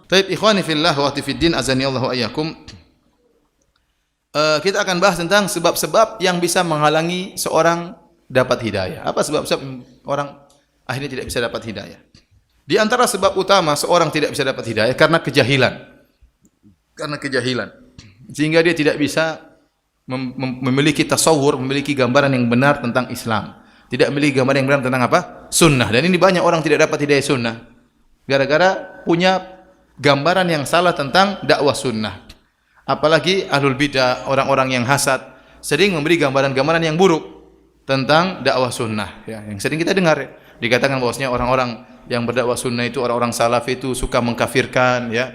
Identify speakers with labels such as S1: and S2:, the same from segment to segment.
S1: Taib ikhwani fillah wa fiddin azani Allah wa iyyakum. Kita akan bahas tentang sebab-sebab yang bisa menghalangi seorang dapat hidayah. Apa sebab-sebab orang akhirnya tidak bisa dapat hidayah? Di antara sebab utama seorang tidak bisa dapat hidayah karena kejahilan. Karena kejahilan. Sehingga dia tidak bisa memiliki tasawur, memiliki gambaran yang benar tentang Islam. Tidak memiliki gambaran yang benar tentang apa? Sunnah. Dan ini banyak orang tidak dapat hidayah sunnah. Gara-gara punya gambaran yang salah tentang dakwah sunnah. Apalagi ahlul bidah, orang-orang yang hasad, sering memberi gambaran-gambaran yang buruk tentang dakwah sunnah. Ya, yang sering kita dengar, ya. Dikatakan bahwasanya orang-orang yang berdakwah sunnah itu, orang-orang salaf itu suka mengkafirkan, ya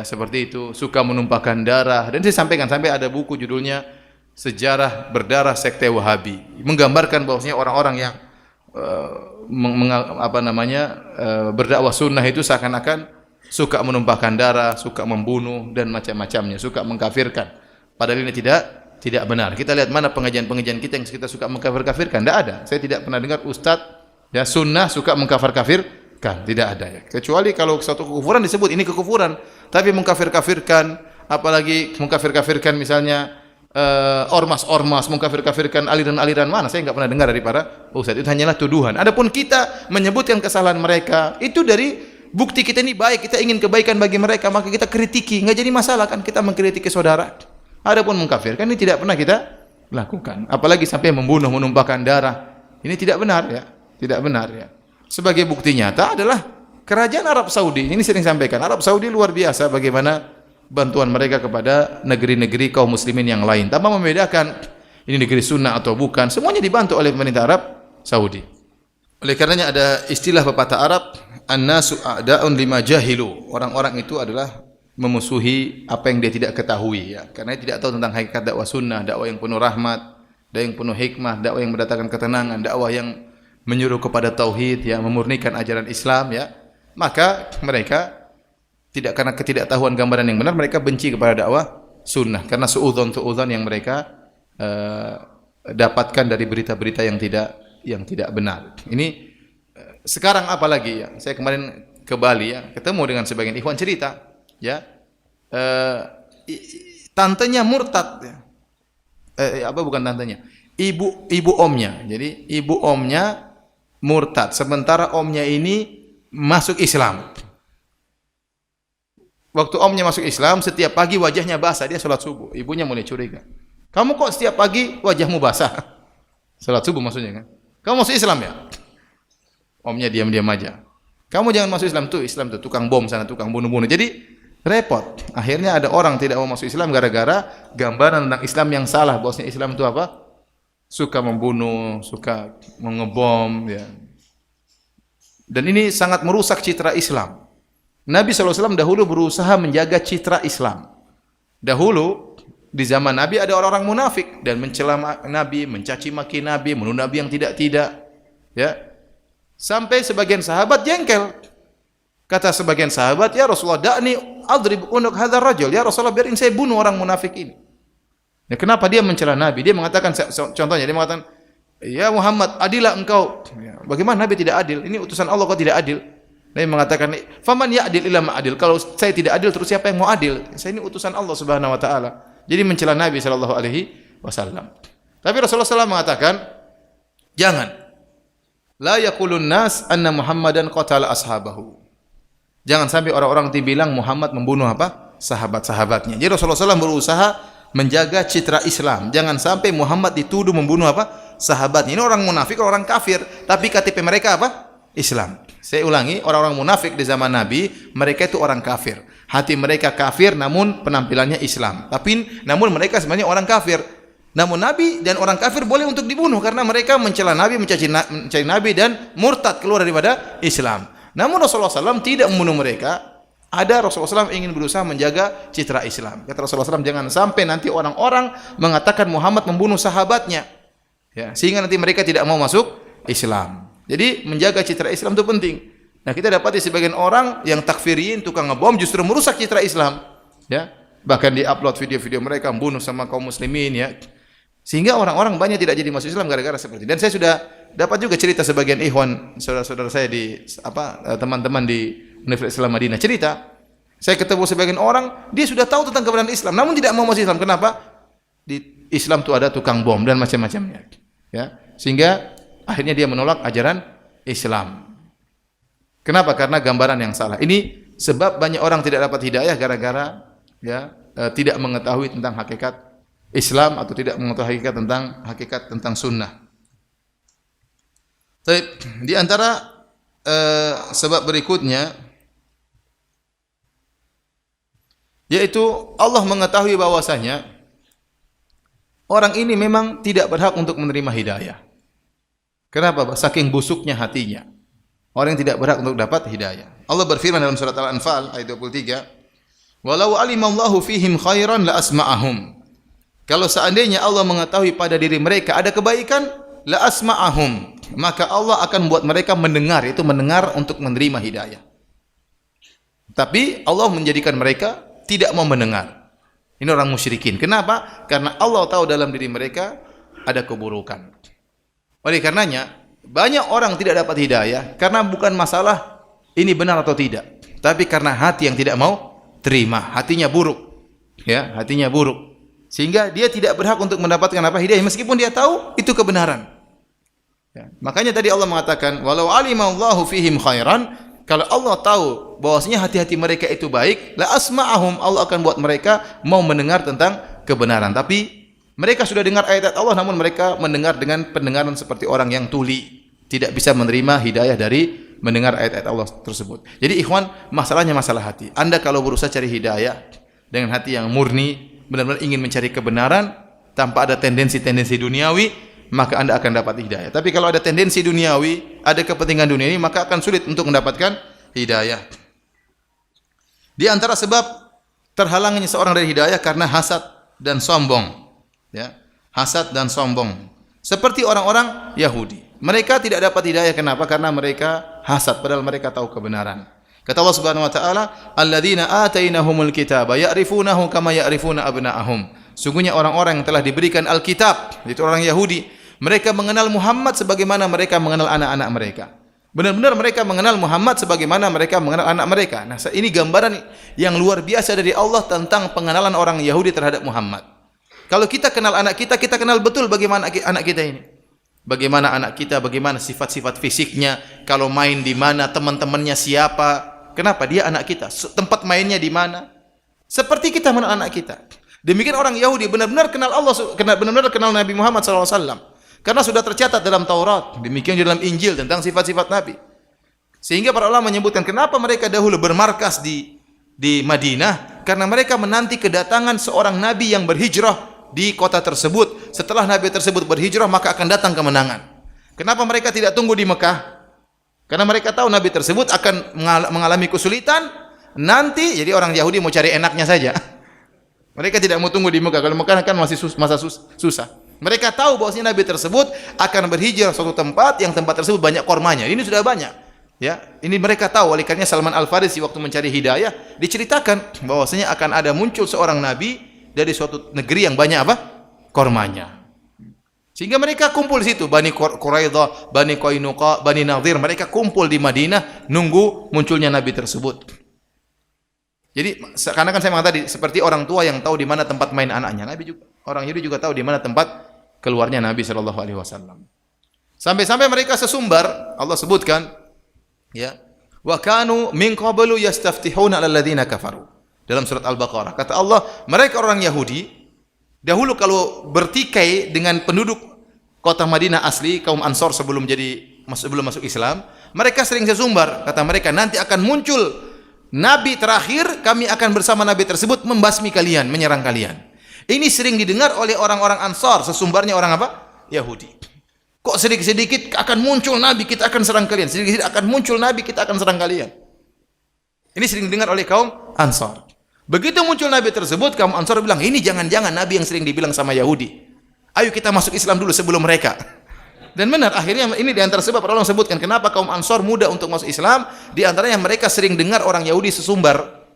S1: seperti itu, suka menumpahkan darah. Dan saya sampaikan sampai ada buku judulnya Sejarah Berdarah Sekte Wahabi, menggambarkan bahwasanya orang-orang yang berdakwah sunnah itu seakan-akan suka menumpahkan darah, suka membunuh dan macam-macamnya, suka mengkafirkan. Padahal ini tidak benar. Kita lihat mana pengajian-pengajian kita yang kita suka mengkafir-kafirkan? Tidak ada. Saya tidak pernah dengar ustadz ya sunnah suka mengkafir-kafirkan. Tidak ada ya. Kecuali kalau suatu kekufuran disebut ini kekufuran, tapi mengkafir-kafirkan, apalagi mengkafir-kafirkan misalnya ormas-ormas, mengkafir-kafirkan aliran-aliran mana? Saya enggak pernah dengar dari para ustadz. Itu hanyalah tuduhan. Adapun kita menyebutkan kesalahan mereka, itu dari bukti kita ini baik, kita ingin kebaikan bagi mereka, maka kita kritiki, enggak jadi masalah kan kita mengkritiki saudara. Adapun mengkafirkan ini tidak pernah kita lakukan. Apalagi sampai membunuh, menumpahkan darah. Ini tidak benar ya. Tidak benar ya. Sebagai bukti nyata adalah kerajaan Arab Saudi. Ini sering sampaikan. Arab Saudi luar biasa bagaimana bantuan mereka kepada negeri-negeri kaum muslimin yang lain. Tanpa membedakan ini negeri sunnah atau bukan, semuanya dibantu oleh pemerintah Arab Saudi. Oleh karenanya ada istilah pepatah Arab, an-nasu a'da'un lima jahilu. Orang-orang itu adalah memusuhi apa yang dia tidak ketahui ya. Karena dia tidak tahu tentang hakikat dakwah sunnah, dakwah yang penuh rahmat, dakwah yang penuh hikmah, dakwah yang mendatangkan ketenangan, dakwah yang menyuruh kepada tauhid ya, memurnikan ajaran Islam ya. Maka mereka tidak, karena ketidaktahuan gambaran yang benar, mereka benci kepada dakwah sunnah karena suudzon yang mereka dapatkan dari berita-berita yang tidak benar. Ini sekarang apalagi ya, saya kemarin ke Bali ya, ketemu dengan sebagian ikhwan cerita ya, tantenya murtad ya. Bukan tantenya, ibu omnya. Jadi ibu omnya murtad, sementara omnya ini masuk Islam. Waktu omnya masuk Islam, setiap pagi wajahnya basah, dia sholat subuh. Ibunya mulai curiga. Kamu kok setiap pagi wajahmu basah? Sholat subuh maksudnya kan? Kamu masuk Islam ya? Omnya diam-diam aja. Kamu jangan masuk Islam tuh tukang bom sana, tukang bunuh-bunuh. Jadi repot. Akhirnya ada orang tidak mau masuk Islam gara-gara gambaran tentang Islam yang salah. Bahwasanya Islam itu apa? Suka membunuh, suka mengebom ya. Dan ini sangat merusak citra Islam. Nabi SAW dahulu berusaha menjaga citra Islam. Dahulu di zaman Nabi ada orang-orang munafik dan mencela Nabi, mencaci maki Nabi, menuduh Nabi yang tidak-tidak. Ya. Sampai sebagian sahabat jengkel. Kata sebagian sahabat, "Ya Rasulullah, da'ni adrib unuq hadzal rajul." Ya Rasulullah, biarin saya bunuh orang munafik ini. Ya, kenapa dia mencela Nabi? Dia mengatakan, contohnya dia mengatakan, "Ya Muhammad, adilah engkau." Ya, bagaimana Nabi tidak adil? Ini utusan Allah kok tidak adil? Nabi mengatakan, "Faman ya'dil illa ma adil." Kalau saya tidak adil, terus siapa yang mau adil? Saya ini utusan Allah Subhanahu wa taala. Jadi mencela Nabi sallallahu alaihi wasallam. Tapi Rasulullah SAW mengatakan, "Jangan. La yaqulun nas anna Muhammadan qatala ashabahu." Jangan sampai orang-orang bilang Muhammad membunuh apa? Sahabat-sahabatnya. Jadi Rasulullah SAW berusaha menjaga citra Islam. Jangan sampai Muhammad dituduh membunuh apa? Sahabatnya. Ini orang munafik, orang kafir, tapi KTP mereka apa? Islam. Saya ulangi, orang-orang munafik di zaman Nabi, mereka itu orang kafir. Hati mereka kafir, namun penampilannya Islam. Namun mereka sebenarnya orang kafir. Namun Nabi dan orang kafir boleh untuk dibunuh karena mereka mencela Nabi, mencaci Nabi dan murtad keluar daripada Islam. Namun Rasulullah SAW tidak membunuh mereka. Ada Rasulullah SAW ingin berusaha menjaga citra Islam. Kata Rasulullah SAW, jangan sampai nanti orang-orang mengatakan Muhammad membunuh sahabatnya, ya, sehingga nanti mereka tidak mau masuk Islam. Jadi menjaga citra Islam itu penting. Nah, kita dapati sebagian orang yang takfirin, tukang ngebom, justru merusak citra Islam. Ya, bahkan di-upload video-video mereka membunuh sama kaum muslimin ya. Sehingga orang-orang banyak tidak jadi masuk Islam gara-gara seperti ini. Dan saya sudah dapat juga cerita sebagian ikhwan, saudara-saudara saya di teman-teman di Universitas Islam Madinah cerita, saya ketemu sebagian orang, dia sudah tahu tentang kebenaran Islam, namun tidak mau masuk Islam. Kenapa? Di Islam itu ada tukang bom dan macam-macamnya. Ya, sehingga akhirnya dia menolak ajaran Islam. Kenapa? Karena gambaran yang salah. Ini sebab banyak orang tidak dapat hidayah gara-gara tidak mengetahui tentang hakikat Islam atau tidak mengetahui hakikat tentang sunnah. Tapi di antara sebab berikutnya yaitu Allah mengetahui bahwasanya orang ini memang tidak berhak untuk menerima hidayah. Kenapa? Saking busuknya hatinya. Orang yang tidak berhak untuk dapat hidayah. Allah berfirman dalam surat Al-Anfal ayat 23, "Walau alimallahu fihim khairan la asma'ahum." Kalau seandainya Allah mengetahui pada diri mereka ada kebaikan, la asma'ahum, maka Allah akan buat mereka mendengar, itu mendengar untuk menerima hidayah. Tapi Allah menjadikan mereka tidak mau mendengar. Ini orang musyrikin. Kenapa? Karena Allah tahu dalam diri mereka ada keburukan. Oleh karenanya, banyak orang tidak dapat hidayah karena bukan masalah ini benar atau tidak, tapi karena hati yang tidak mau terima, hatinya buruk. Ya, hatinya buruk. Sehingga dia tidak berhak untuk mendapatkan hidayah meskipun dia tahu itu kebenaran. Ya. Makanya tadi Allah mengatakan walau alimallahu fihim khairan, kalau Allah tahu bahwasanya hati-hati mereka itu baik, la asma'ahum, Allah akan buat mereka mau mendengar tentang kebenaran. Tapi mereka sudah dengar ayat Allah, namun mereka mendengar dengan pendengaran seperti orang yang tuli, tidak bisa menerima hidayah dari mendengar ayat-ayat Allah tersebut. Jadi ikhwan, masalahnya masalah hati. Anda kalau berusaha cari hidayah dengan hati yang murni, benar-benar ingin mencari kebenaran tanpa ada tendensi-tendensi duniawi, maka Anda akan dapat hidayah. Tapi kalau ada tendensi duniawi, ada kepentingan duniawi, maka akan sulit untuk mendapatkan hidayah. Di antara sebab terhalangnya seorang dari hidayah karena hasad dan sombong. Ya, hasad dan sombong. Seperti orang-orang Yahudi. Mereka tidak dapat hidayah, kenapa? Karena mereka hasad padahal mereka tahu kebenaran. Kata Allah Subhanahu wa taala, "Alladzina atainahumul kitaba ya'rifunahu kama ya'rifuna abna'ahum." Sungguhnya orang-orang yang telah diberikan Alkitab, itu orang Yahudi, mereka mengenal Muhammad sebagaimana mereka mengenal anak-anak mereka. Benar-benar mereka mengenal Muhammad sebagaimana mereka mengenal anak mereka. Nah, ini gambaran yang luar biasa dari Allah tentang pengenalan orang Yahudi terhadap Muhammad. Kalau kita kenal anak kita, kita kenal betul bagaimana anak kita ini. Bagaimana anak kita, bagaimana sifat-sifat fisiknya, kalau main di mana, teman-temannya siapa. Kenapa? Dia anak kita. Tempat mainnya di mana? Seperti kita mengenal anak kita. Demikian orang Yahudi benar-benar kenal Allah, benar-benar kenal Nabi Muhammad SAW. Karena sudah tercatat dalam Taurat, demikian dalam Injil tentang sifat-sifat Nabi. Sehingga para ulama menyebutkan kenapa mereka dahulu bermarkas di Madinah, karena mereka menanti kedatangan seorang Nabi yang berhijrah di kota tersebut. Setelah Nabi tersebut berhijrah, maka akan datang kemenangan. Kenapa mereka tidak tunggu di Mekah? Karena mereka tahu Nabi tersebut akan mengalami kesulitan nanti, jadi orang Yahudi mau cari enaknya saja. Mereka tidak mau tunggu di Mekah. Kalau Mekah kan masih masa susah. Mereka tahu bahwasanya Nabi tersebut akan berhijrah suatu tempat yang tempat tersebut banyak kormanya. Ini sudah banyak. Ya, ini mereka tahu. Oleh karena Salman Al-Farisi waktu mencari hidayah diceritakan bahwasanya akan ada muncul seorang nabi dari suatu negeri yang banyak kormanya. Sehingga mereka kumpul di situ, Bani Quraidah, Bani Qainuqa, Bani Nadhir, mereka kumpul di Madinah nunggu munculnya nabi tersebut. Jadi karena kan saya mengatakan tadi seperti orang tua yang tahu di mana tempat main anaknya, Nabi juga, orang Yahudi juga tahu di mana tempat keluarnya Nabi sallallahu alaihi wasallam. Sampai-sampai mereka sesumbar, Allah sebutkan, ya, wa kanu min qablu yastaftihuna 'alal ladzina kafaru. Dalam surat Al-Baqarah kata Allah, mereka orang Yahudi dahulu kalau bertikai dengan penduduk kota Madinah asli, kaum Ansor sebelum masuk Islam, mereka sering sesumbar. Kata mereka, nanti akan muncul nabi terakhir, kami akan bersama nabi tersebut membasmi kalian, menyerang kalian. Ini sering didengar oleh orang-orang Ansor, sesumbarnya orang apa? Yahudi. Kok sedikit-sedikit akan muncul nabi, kita akan serang kalian. Sedikit-sedikit akan muncul nabi, kita akan serang kalian. Ini sering didengar oleh kaum Ansor. Begitu muncul nabi tersebut, kaum Ansar bilang, ini jangan-jangan nabi yang sering dibilang sama Yahudi. Ayo kita masuk Islam dulu sebelum mereka. Dan benar, akhirnya ini di antara sebab Allah sebutkan kenapa kaum Ansar mudah untuk masuk Islam. Di antaranya mereka sering dengar orang Yahudi sesumbar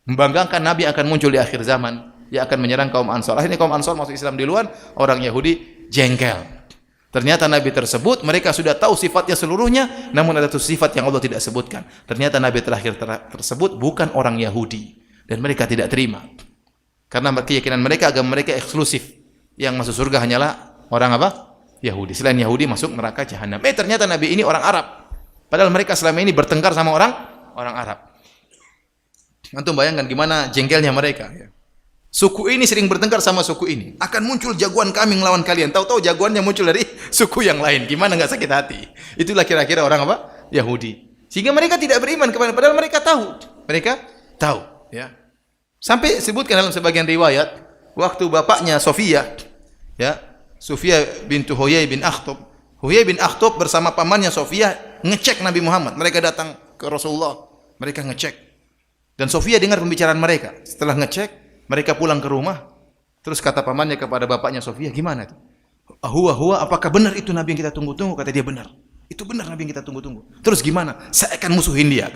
S1: membanggakan nabi akan muncul di akhir zaman dia akan menyerang kaum Ansor. Akhirnya kaum Ansor masuk Islam duluan, orang Yahudi jengkel. Ternyata Nabi tersebut mereka sudah tahu sifatnya seluruhnya, namun ada satu sifat yang Allah tidak sebutkan. Ternyata Nabi terakhir tersebut bukan orang Yahudi dan mereka tidak terima. Karena keyakinan mereka, agama mereka eksklusif. Yang masuk surga hanyalah orang apa? Yahudi. Selain Yahudi masuk neraka jahanam. Ternyata Nabi ini orang Arab. Padahal mereka selama ini bertengkar sama orang Arab. Antum bayangkan gimana jengkelnya mereka. Suku ini sering bertengkar sama suku ini. Akan muncul jagoan kami melawan kalian. Tahu-tahu jagoannya muncul dari suku yang lain. Gimana nggak sakit hati? Itulah kira-kira orang apa? Yahudi. Sehingga mereka tidak beriman kepada. Padahal mereka tahu. Mereka tahu. Ya. Sampai sebutkan dalam sebagian riwayat, waktu bapaknya Sofia, ya, Sofia bintu Huyai bin Akhtab. Huyai bin Akhtab bersama pamannya Sofia ngecek Nabi Muhammad. Mereka datang ke Rasulullah. Mereka ngecek. Dan Sofia dengar pembicaraan mereka. Setelah ngecek, mereka pulang ke rumah. Terus kata pamannya kepada bapaknya Sofia, gimana itu? Huwa, apakah benar itu Nabi yang kita tunggu-tunggu? Kata dia benar. Itu benar Nabi yang kita tunggu-tunggu. Terus gimana? Saya akan musuhin dia.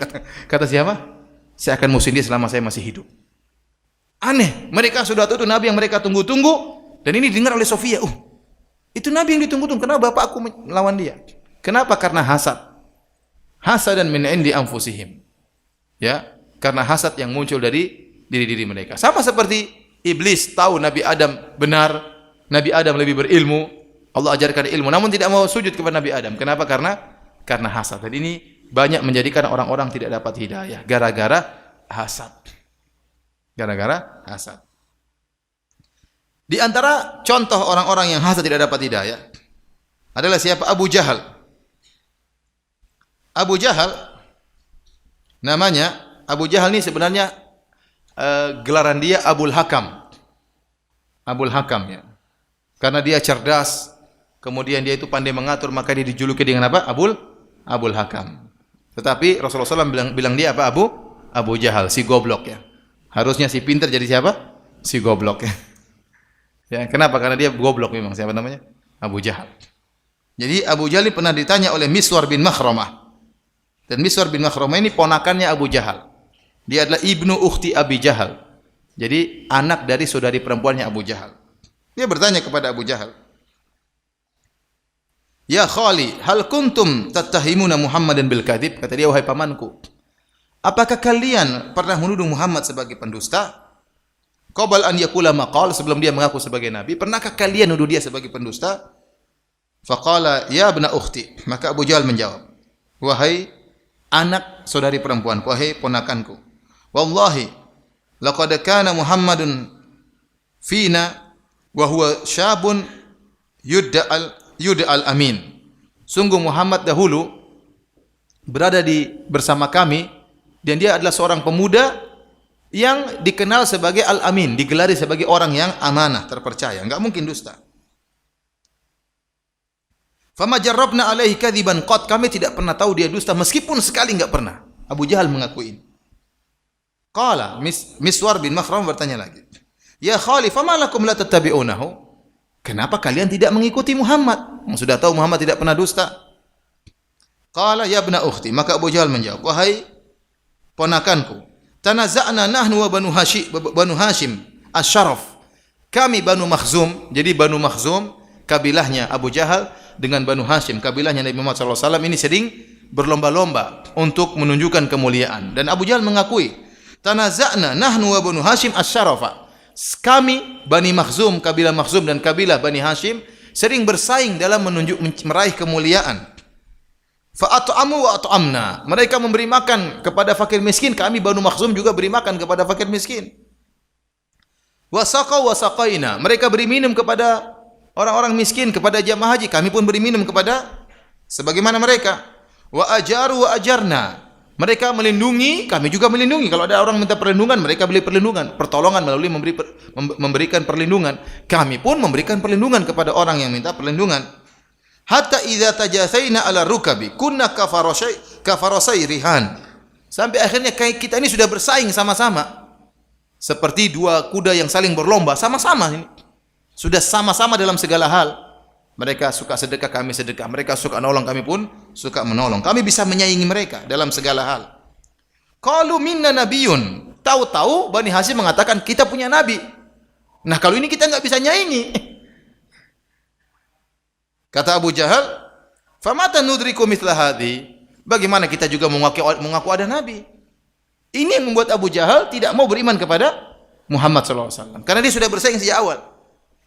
S1: Kata siapa? Saya akan musuhin dia selama saya masih hidup. Aneh. Mereka sudah tahu itu Nabi yang mereka tunggu-tunggu. Dan ini didengar oleh Sofia. Itu Nabi yang ditunggu-tunggu. Kenapa bapakku melawan dia? Kenapa? Karena hasad. Hasadan min indi anfusihim. Ya. Karena hasad yang muncul dari diri-diri mereka. Sama seperti iblis tahu Nabi Adam benar, Nabi Adam lebih berilmu, Allah ajarkan ilmu, namun tidak mau sujud kepada Nabi Adam. Kenapa? Karena hasad. Dan ini banyak menjadikan orang-orang tidak dapat hidayah gara-gara hasad. Gara-gara hasad. Di antara contoh orang-orang yang hasad tidak dapat hidayah adalah siapa? Abu Jahal. Abu Jahal namanya. Abu Jahal ini sebenarnya gelaran dia Abul Hakam. Abul Hakam, ya. Karena dia cerdas, kemudian dia itu pandai mengatur, maka dia dijuluki dengan apa? Abul Hakam. Tetapi Rasulullah SAW bilang dia apa? Abu Jahal, si goblok, ya. Harusnya si pintar jadi siapa? Si goblok, ya. Ya, kenapa? Karena dia goblok memang. Siapa namanya? Abu Jahal. Jadi Abu Jahal pernah ditanya oleh Miswar bin Makhramah. Dan Miswar bin Makhramah ini ponakannya Abu Jahal. Dia adalah ibnu ukhti Abi Jahal. Jadi anak dari saudari perempuannya Abu Jahal. Dia bertanya kepada Abu Jahal, "Ya khali, hal kuntum tattahimuna Muhammadan bil kadzib?" Kata dia, "Wahai pamanku, apakah kalian pernah menuduh Muhammad sebagai pendusta? Qabal an yaqula maqal, sebelum dia mengaku sebagai nabi, pernahkah kalian menuduh dia sebagai pendusta?" Faqala, "Ya ibna ukhti." Maka Abu Jahal menjawab, "Wahai anak saudari perempuanku, wahai ponakanku, wallahi laqad kana Muhammadun fina wa huwa syabun yud'al amin." Sungguh Muhammad dahulu berada bersama kami dan dia adalah seorang pemuda yang dikenal sebagai al-amin, digelari sebagai orang yang amanah, terpercaya, enggak mungkin dusta. Fama jarrabna alaihi kadziban qad, kami tidak pernah tahu dia dusta meskipun sekali enggak pernah. Abu Jahal mengakui ini. Qala Miswar bin Makhram bertanya lagi, "Ya khali, fama lakum la tattabi'unahu?" Kenapa kalian tidak mengikuti Muhammad? Sudah tahu Muhammad tidak pernah dusta. Qala ya ibna ukhti, maka Abu Jahal menjawab, "Wahai ponakanku, tanaza'na nahnu wa Banu Hashim asy-Syaraf." Kami Banu Makhzum, jadi Banu Makhzum kabilahnya Abu Jahal dengan Banu Hashim, kabilahnya Nabi Muhammad SAW ini sering berlomba-lomba untuk menunjukkan kemuliaan. Dan Abu Jahal mengakui, tanaza'na nahnu wa Banu Hashim asy-Syarafa. Kami Bani Makhzum, kabilah Makhzum dan kabilah Bani Hashim sering bersaing dalam meraih kemuliaan. Fa at'amu wa at'amna. Mereka memberi makan kepada fakir miskin, kami Banu Makhzum juga beri makan kepada fakir miskin. Wa saqaw wa saqaina. Mereka beri minum kepada orang-orang miskin, kepada jamaah haji, kami pun beri minum kepada sebagaimana mereka. Wa ajaru wa ajarna. Mereka melindungi, kami juga melindungi. Kalau ada orang minta perlindungan, mereka beri perlindungan, pertolongan melalui memberikan perlindungan. Kami pun memberikan perlindungan kepada orang yang minta perlindungan. Hatta idza tajasaina ala rukabi kunna kafarasai rihan. Sampai akhirnya kita ini sudah bersaing sama-sama. Seperti dua kuda yang saling berlomba, sama-sama ini. Sudah sama-sama dalam segala hal. Mereka suka sedekah, kami sedekah. Mereka suka nolong, kami pun suka menolong. Kami bisa menyaingi mereka dalam segala hal. Qalu minna nabiyyun. Tahu-tahu Bani Hashim mengatakan kita punya nabi. Nah, kalau ini kita nggak bisa nyaingi. Kata Abu Jahal, "Famata nudriku mithla hadhi?" Bagaimana kita juga mengaku ada nabi? Ini yang membuat Abu Jahal tidak mau beriman kepada Muhammad sallallahu alaihi wasallam. Karena dia sudah bersaing sejak awal.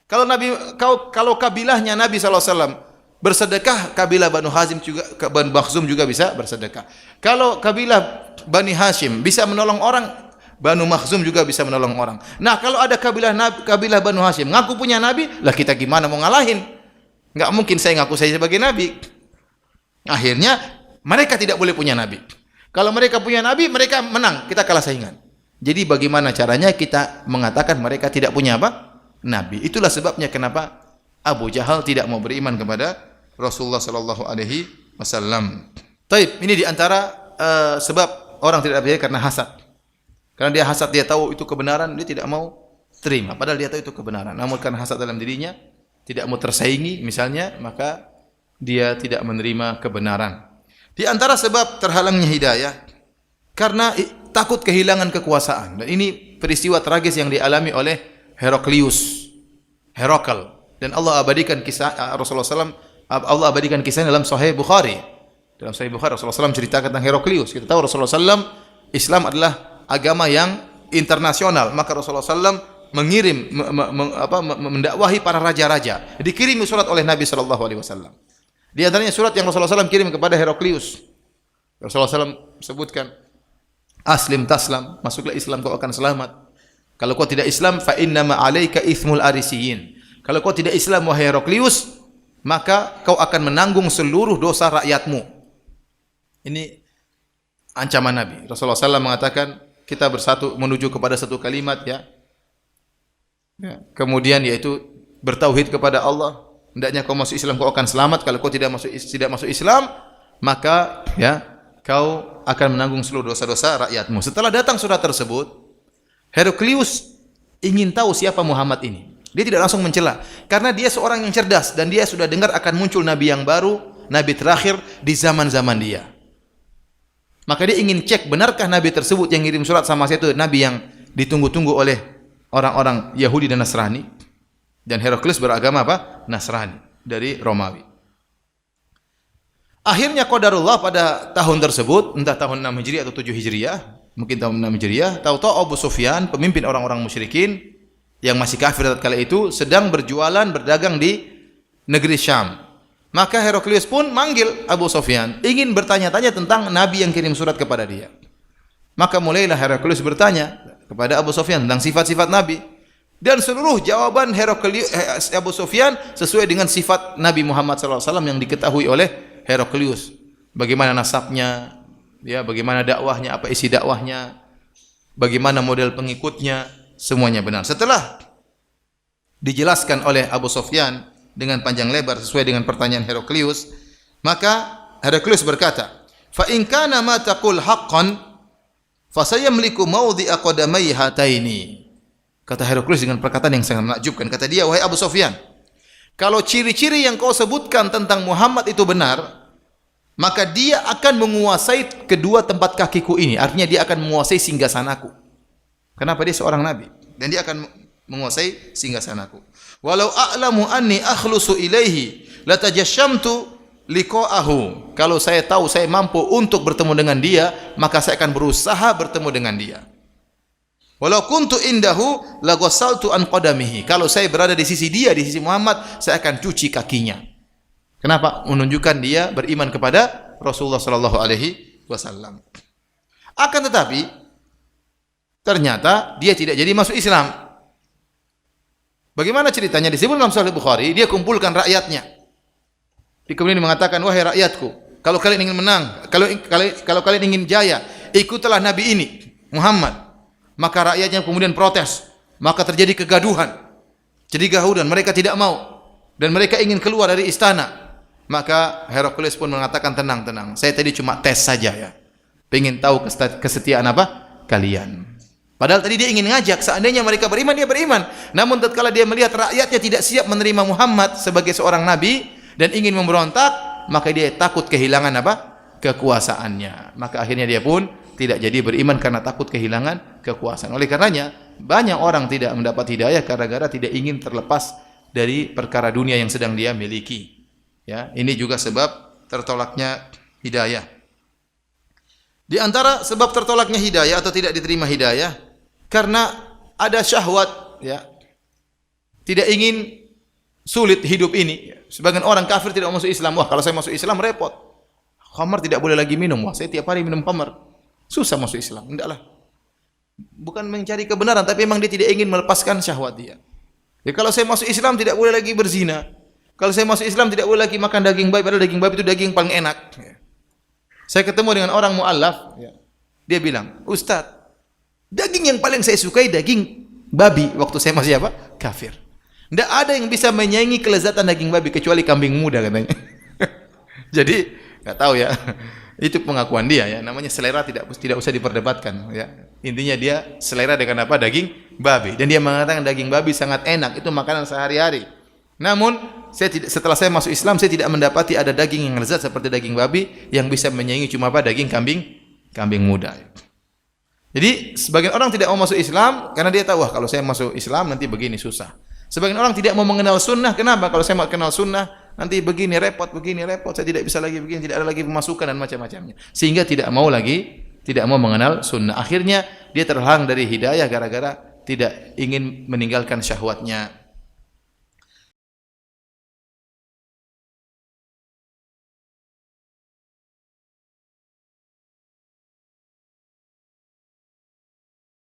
S1: Kalau kabilahnya Nabi sallallahu alaihi wasallam bersedekah, kabilah Banu Hazim juga, Banu Makhzum juga bisa bersedekah. Kalau kabilah Bani Hashim bisa menolong orang, Banu Makhzum juga bisa menolong orang. Nah, kalau ada kabilah Banu Hashim ngaku punya nabi, lah kita gimana mau ngalahin? Enggak mungkin saya ngaku saya sebagai nabi. Akhirnya mereka tidak boleh punya nabi. Kalau mereka punya nabi, mereka menang, kita kalah saingan. Jadi bagaimana caranya kita mengatakan mereka tidak punya apa? Nabi. Itulah sebabnya kenapa Abu Jahal tidak mau beriman kepada Rasulullah sallallahu alaihi wasallam. Taib, ini di antara sebab orang tidak percaya karena hasad. Karena dia hasad, dia tahu itu kebenaran, dia tidak mau terima. Padahal dia tahu itu kebenaran. Namun karena hasad dalam dirinya, tidak mau tersaingi misalnya, maka dia tidak menerima kebenaran. Di antara sebab terhalangnya hidayah karena takut kehilangan kekuasaan. Dan ini peristiwa tragis yang dialami oleh Heraklius. Dan Allah abadikan kisah Rasulullah SAW. Allah abadikan kisahnya dalam Sahih Bukhari. Dalam Sahih Bukhari Rasulullah SAW ceritakan tentang Heraklius. Kita tahu Rasulullah SAW Islam adalah agama yang internasional. Maka Rasulullah SAW mengirim, mendakwahi para raja-raja. Dikirimi surat oleh Nabi SAW. Di antaranya surat yang Rasulullah SAW kirim kepada Heraklius. Rasulullah SAW sebutkan, "Aslim taslam, masuklah Islam kau akan selamat. Kalau kau tidak Islam, fa innama 'alaika itsmul arisiyin." Kalau kau tidak Islam wahai Heraklius, maka kau akan menanggung seluruh dosa rakyatmu. Ini ancaman Nabi. Rasulullah SAW mengatakan kita bersatu menuju kepada satu kalimat ya. Kemudian yaitu bertauhid kepada Allah. Hendaknya kau masuk Islam, kau akan selamat. Kalau kau tidak masuk Islam, maka ya kau akan menanggung seluruh dosa-dosa rakyatmu. Setelah datang surat tersebut, Heraklius ingin tahu siapa Muhammad ini. Dia tidak langsung mencela, karena dia seorang yang cerdas dan dia sudah dengar akan muncul nabi yang baru, nabi terakhir di zaman-zaman dia. Maka dia ingin cek benarkah nabi tersebut yang ngirim surat sama saya itu nabi yang ditunggu-tunggu oleh orang-orang Yahudi dan Nasrani. Dan Heraklius beragama apa? Nasrani, dari Romawi. Akhirnya qadarullah pada tahun tersebut, entah tahun 6 Hijriah atau 7 Hijriah, mungkin tahun 6 Hijriah, tahu-tahu Abu Sufyan, pemimpin orang-orang musyrikin yang masih kafir kala itu, sedang berjualan, berdagang di negeri Syam. Maka Heraklius pun manggil Abu Sufyan, ingin bertanya-tanya tentang nabi yang kirim surat kepada dia. Maka mulailah Heraklius bertanya kepada Abu Sufyan tentang sifat-sifat nabi. Dan seluruh jawaban Abu Sufyan sesuai dengan sifat Nabi Muhammad SAW yang diketahui oleh Heraklius. Bagaimana nasabnya, ya, bagaimana dakwahnya, apa isi dakwahnya, bagaimana model pengikutnya, semuanya benar. Setelah dijelaskan oleh Abu Sufyan dengan panjang lebar sesuai dengan pertanyaan Heraklius, maka Heraklius berkata, "Fa in kana ma taqul haqqan, fa sayamliku mawdi'a qadamai hataini." Kata Heraklius dengan perkataan yang sangat menakjubkan. Kata dia, "Wahai Abu Sufyan, kalau ciri-ciri yang kau sebutkan tentang Muhammad itu benar, maka dia akan menguasai kedua tempat kakiku ini." Artinya dia akan menguasai singgasanaku. Kenapa? Dia seorang nabi dan dia akan menguasai singgasanaku. "Walau a'lamu anni akhlusu ilaihi latajashamtu liqa'ahu." Kalau saya tahu saya mampu untuk bertemu dengan dia, maka saya akan berusaha bertemu dengan dia. "Walau kuntu indahu laghasaltu an qadamihi." Kalau saya berada di sisi dia, di sisi Muhammad, saya akan cuci kakinya. Kenapa? Menunjukkan dia beriman kepada Rasulullah sallallahu alaihi wasallam. Akan tetapi ternyata dia tidak jadi masuk Islam. Bagaimana ceritanya? Disebut dalam Sahih Bukhari, dia kumpulkan rakyatnya. Kemudian dia mengatakan, "Wahai rakyatku, kalau kalian ingin menang, kalau kalian ingin jaya, ikutlah nabi ini, Muhammad." Maka rakyatnya kemudian protes. Maka terjadi kegaduhan. Mereka tidak mau dan mereka ingin keluar dari istana. Maka Heraklius pun mengatakan, "Tenang. Saya tadi cuma tes saja ya. Pengen tahu kesetiaan apa kalian." Padahal tadi dia ingin ngajak, seandainya mereka beriman, dia beriman. Namun tatkala dia melihat rakyatnya tidak siap menerima Muhammad sebagai seorang nabi dan ingin memberontak, maka dia takut kehilangan apa? Kekuasaannya. Maka akhirnya dia pun tidak jadi beriman karena takut kehilangan kekuasaan. Oleh karenanya, banyak orang tidak mendapat hidayah gara-gara tidak ingin terlepas dari perkara dunia yang sedang dia miliki. Ya, ini juga sebab tertolaknya hidayah. Di antara sebab tertolaknya hidayah atau tidak diterima hidayah karena ada syahwat, ya. Tidak ingin sulit hidup ini. Sebagian orang kafir tidak masuk Islam. Wah, kalau saya masuk Islam repot. Khamar tidak boleh lagi minum. Wah, saya tiap hari minum khamar. Susah masuk Islam. Tidaklah. Bukan mencari kebenaran, tapi memang dia tidak ingin melepaskan syahwat dia. Ya, kalau saya masuk Islam tidak boleh lagi berzina. Kalau saya masuk Islam tidak boleh lagi makan daging babi, padahal daging babi itu daging paling enak. Ya. Saya ketemu dengan orang mu'allaf, ya. Dia bilang, Ustaz, daging yang paling saya sukai daging babi. Waktu saya masih apa? Kafir. Tidak ada yang bisa menyaingi kelezatan daging babi kecuali kambing muda katanya. Jadi nggak tahu ya. Itu pengakuan dia ya. Namanya selera tidak usah diperdebatkan ya. Intinya dia selera dengan apa? Daging babi. Dan dia mengatakan daging babi sangat enak. Itu makanan sehari-hari. Namun setelah saya masuk Islam saya tidak mendapati ada daging yang lezat seperti daging babi yang bisa menyaingi cuma apa? Daging kambing muda. Jadi sebagian orang tidak mau masuk Islam karena dia tahu wah kalau saya masuk Islam nanti begini susah. Sebagian orang tidak mau mengenal sunnah. Kenapa? Kalau saya mau kenal sunnah nanti begini repot. Saya tidak bisa lagi begini, tidak ada lagi pemasukan dan macam-macamnya. Sehingga tidak mau mengenal sunnah. Akhirnya dia terhalang dari hidayah gara-gara tidak ingin meninggalkan syahwatnya.